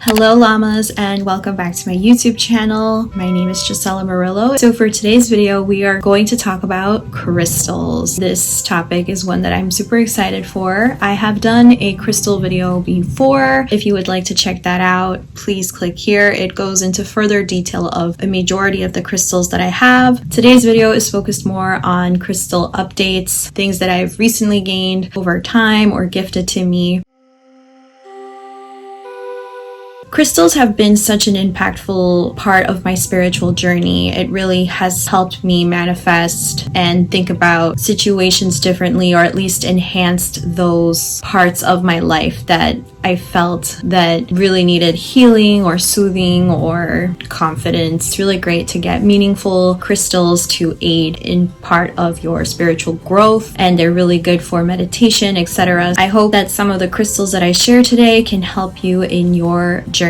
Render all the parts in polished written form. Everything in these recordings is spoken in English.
Hello llamas and welcome back to my YouTube channel. My name is Gisela Murillo. So for today's video, we are going to talk about crystals. This topic is one that I'm super excited for. I have done a crystal video before. If you would like to check that out, please click here. It goes into further detail of a majority of the crystals that I have. Today's video is focused more on crystal updates, things that I've recently gained over time or gifted to me. Crystals have been such an impactful part of my spiritual journey. It really has helped me manifest and think about situations differently, or at least enhanced those parts of my life that I felt that really needed healing or soothing or confidence. It's really great to get meaningful crystals to aid in part of your spiritual growth, and they're really good for meditation, etc. I hope that some of the crystals that I share today can help you in your journey.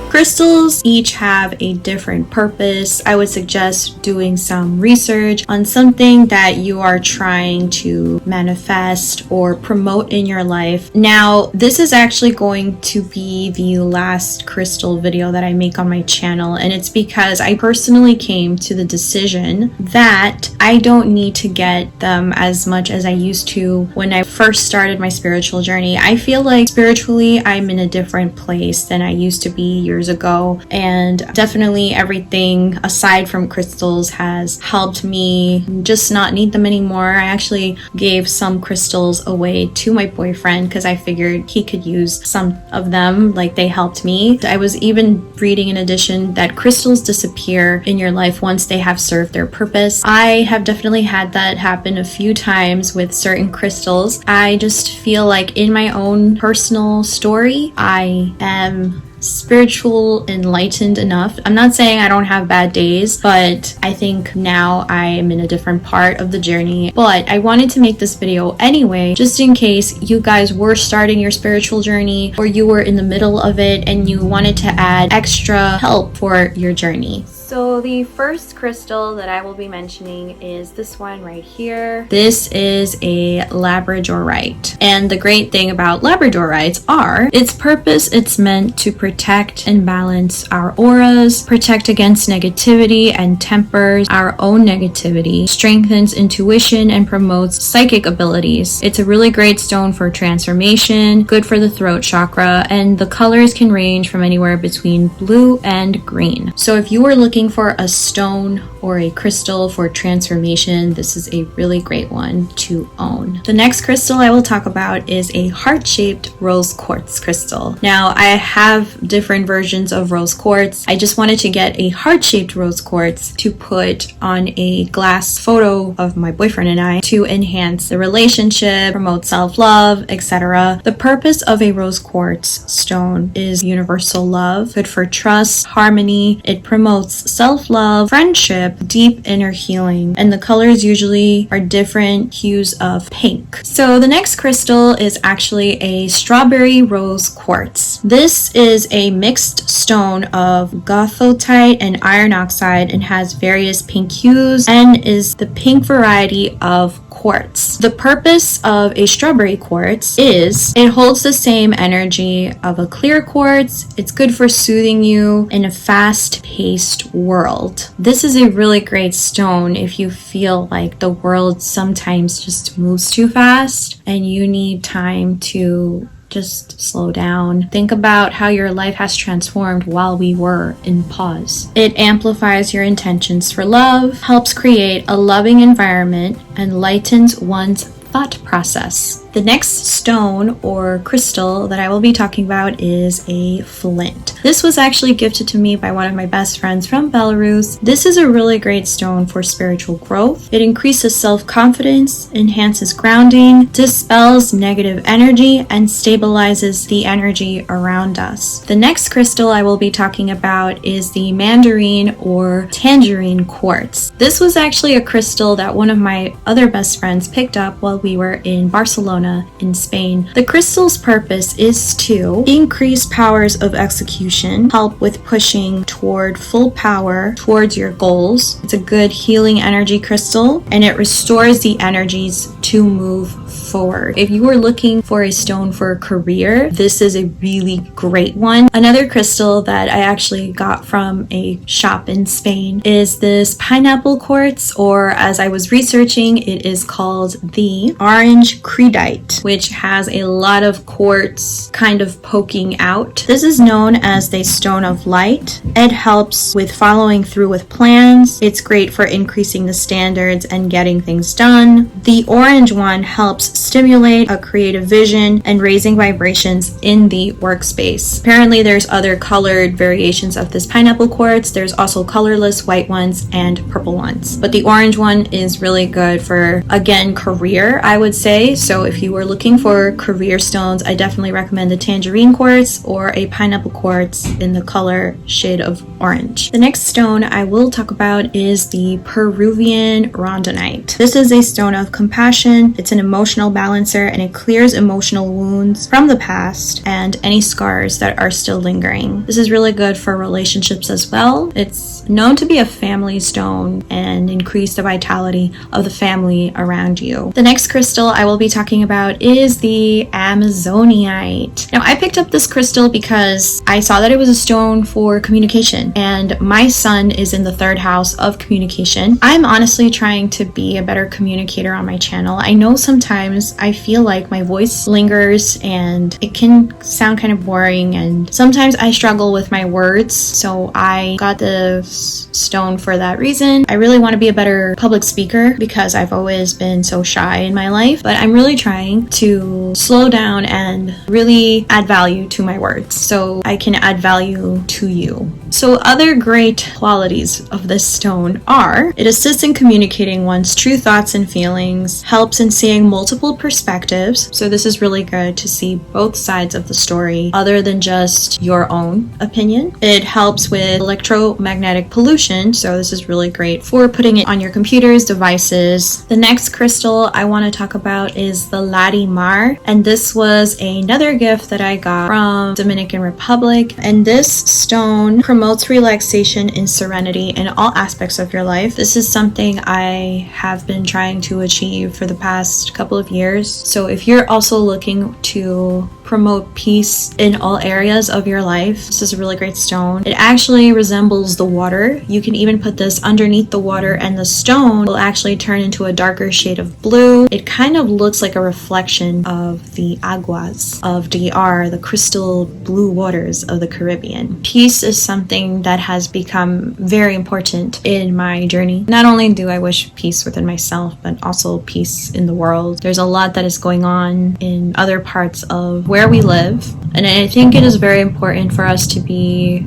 Crystals each have a different purpose. I would suggest doing some research on something that you are trying to manifest or promote in your life. Now, this is actually going to be the last crystal video that I make on my channel, and it's because I personally came to the decision that I don't need to get them as much as I used to when I first started my spiritual journey. I feel like spiritually I'm in a different place than I used to be years ago, and definitely everything aside from crystals has helped me just not need them anymore. I actually gave some crystals away to my boyfriend because I figured he could use some of them, like they helped me. I was even reading in addition that crystals disappear in your life once they have served their purpose. I have definitely had that happen a few times with certain crystals. I just feel like in my own personal story, I am spiritual enlightened enough. I'm not saying I don't have bad days, but I think now I am in a different part of the journey. But I wanted to make this video anyway, just in case you guys were starting your spiritual journey or you were in the middle of it and you wanted to add extra help for your journey. So the first crystal that I will be mentioning is this one right here. This is a Labradorite. And the great thing about Labradorites are its purpose, it's meant to protect and balance our auras, protect against negativity and tempers our own negativity, strengthens intuition and promotes psychic abilities. It's a really great stone for transformation, good for the throat chakra, and the colors can range from anywhere between blue and green. So if you were looking for a stone or a crystal for transformation, this is a really great one to own. The next crystal I will talk about is a heart-shaped rose quartz crystal. Now, I have different versions of rose quartz. I just wanted to get a heart-shaped rose quartz to put on a glass photo of my boyfriend and I to enhance the relationship, promote self-love, etc. The purpose of a rose quartz stone is universal love, good for trust, harmony. It promotes self-love, friendship, deep inner healing, and the colors usually are different hues of pink. So the next crystal is actually a strawberry rose quartz. This is a mixed stone of gothotite and iron oxide and has various pink hues and is the pink variety of quartz. The purpose of a strawberry quartz is it holds the same energy of a clear quartz. It's good for soothing you in a fast-paced world. This is a really great stone if you feel like the world sometimes just moves too fast and you need time to just slow down. Think about how your life has transformed while we were in pause. It amplifies your intentions for love, helps create a loving environment, and lightens one's thought process. The next stone or crystal that I will be talking about is a flint. This was actually gifted to me by one of my best friends from Belarus. This is a really great stone for spiritual growth. It increases self-confidence, enhances grounding, dispels negative energy, and stabilizes the energy around us. The next crystal I will be talking about is the Mandarin or Tangerine quartz. This was actually a crystal that one of my other best friends picked up while we were in Barcelona in Spain. The crystal's purpose is to increase powers of execution, help with pushing toward full power towards your goals. It's a good healing energy crystal, and it restores the energies to move forward. If you are looking for a stone for a career, this is a really great one. Another crystal that I actually got from a shop in Spain is this pineapple quartz, or as I was researching, it is called the orange Creedite, which has a lot of quartz kind of poking out. This is known as the stone of light. It helps with following through with plans. It's great for increasing the standards and getting things done. The orange one helps stimulate a creative vision and raising vibrations in the workspace. Apparently there's other colored variations of this pineapple quartz. There's also colorless white ones and purple ones, but the orange one is really good for, again, career, I would say. So if you were looking for career stones, I definitely recommend the tangerine quartz or a pineapple quartz in the color shade of orange. The next stone I will talk about is the Peruvian Rhodonite. This is a stone of compassion. It's an emotional balancer and it clears emotional wounds from the past and any scars that are still lingering. This is really good for relationships as well. It's known to be a family stone and increase the vitality of the family around you. The next crystal I will be talking about is the Amazonite. Now, I picked up this crystal because I saw that it was a stone for communication, and my son is in the third house of communication. I'm honestly trying to be a better communicator on my channel. I know sometimes I feel like my voice lingers and it can sound kind of boring, and sometimes I struggle with my words, so I got the stone for that reason. I really want to be a better public speaker because I've always been so shy in my life, but I'm really trying to slow down and really add value to my words so I can add value to you. So other great qualities of this stone are: it assists in communicating one's true thoughts and feelings, helps in seeing multiple perspectives. So this is really good to see both sides of the story other than just your own opinion. It helps with electromagnetic pollution. So this is really great for putting it on your computers, devices. The next crystal I want to talk about is the Larimar, and this was another gift that I got from Dominican Republic. And this stone promotes relaxation and serenity in all aspects of your life. This is something I have been trying to achieve for the past couple of years. So if you're also looking to promote peace in all areas of your life, this is a really great stone. It actually resembles the water. You can even put this underneath the water and the stone will actually turn into a darker shade of blue. It kind of looks like a reflection of the aguas of DR, the crystal blue waters of the Caribbean. Peace is something that has become very important in my journey. Not only do I wish peace within myself, but also peace in the world. There's a lot that is going on in other parts of where we live, and I think it is very important for us to be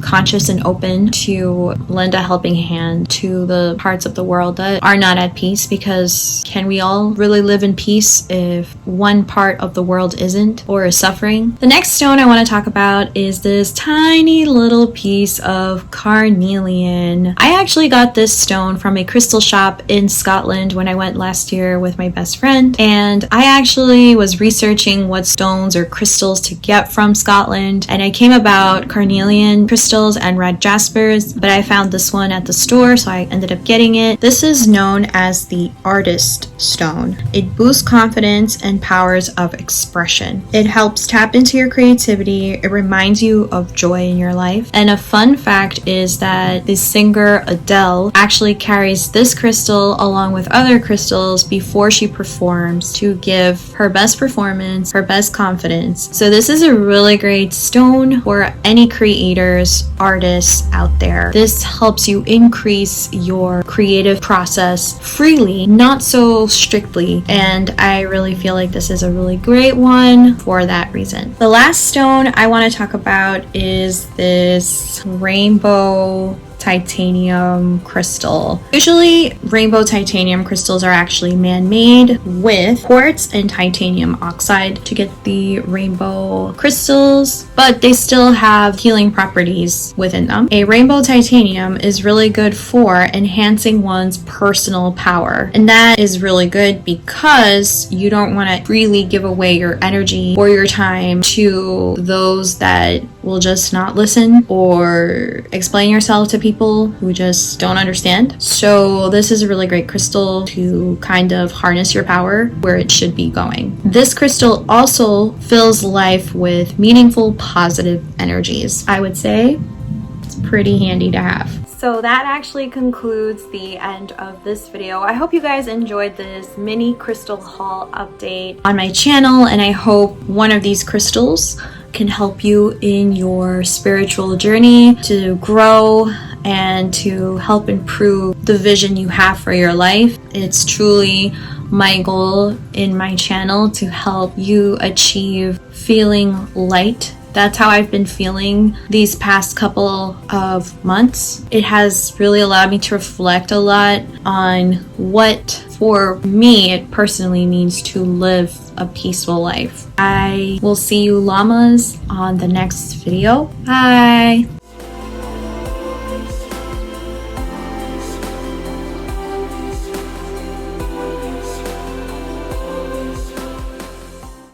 conscious and open to lend a helping hand to the parts of the world that are not at peace, because can we all really live in peace if one part of the world isn't or is suffering? The next stone I want to talk about is this tiny little piece of carnelian. I actually got this stone from a crystal shop in Scotland when I went last year with my best friend, and I actually was researching what stones or crystals to get from Scotland, and I came about carnelian crystals and red jaspers, but I found this one at the store, so I ended up getting it. This is known as the artist stone. It boosts confidence and powers of expression. It helps tap into your creativity. It reminds you of joy in your life. And a fun fact is that the singer Adele actually carries this crystal along with other crystals before she performs to give her best performance, her best confidence. So this is a really great stone for any creators, artists out there. This helps you increase your creative process freely, not so strictly, and I really feel like this is a really great one for that reason. The last stone I want to talk about is this rainbow titanium crystal. Usually rainbow titanium crystals are actually man-made with quartz and titanium oxide to get the rainbow crystals, but they still have healing properties within them. A rainbow titanium is really good for enhancing one's personal power, and that is really good because you don't want to freely give away your energy or your time to those that will just not listen or explain yourself to people who just don't understand. So this is a really great crystal to kind of harness your power where it should be going. This crystal also fills life with meaningful, positive energies. I would say it's pretty handy to have. So that actually concludes the end of this video. I hope you guys enjoyed this mini crystal haul update on my channel, and I hope one of these crystals can help you in your spiritual journey to grow and to help improve the vision you have for your life. It's truly my goal in my channel to help you achieve feeling light. That's how I've been feeling these past couple of months. It has really allowed me to reflect a lot on what, for me, it personally means to live a peaceful life. I will see you llamas on the next video. Bye!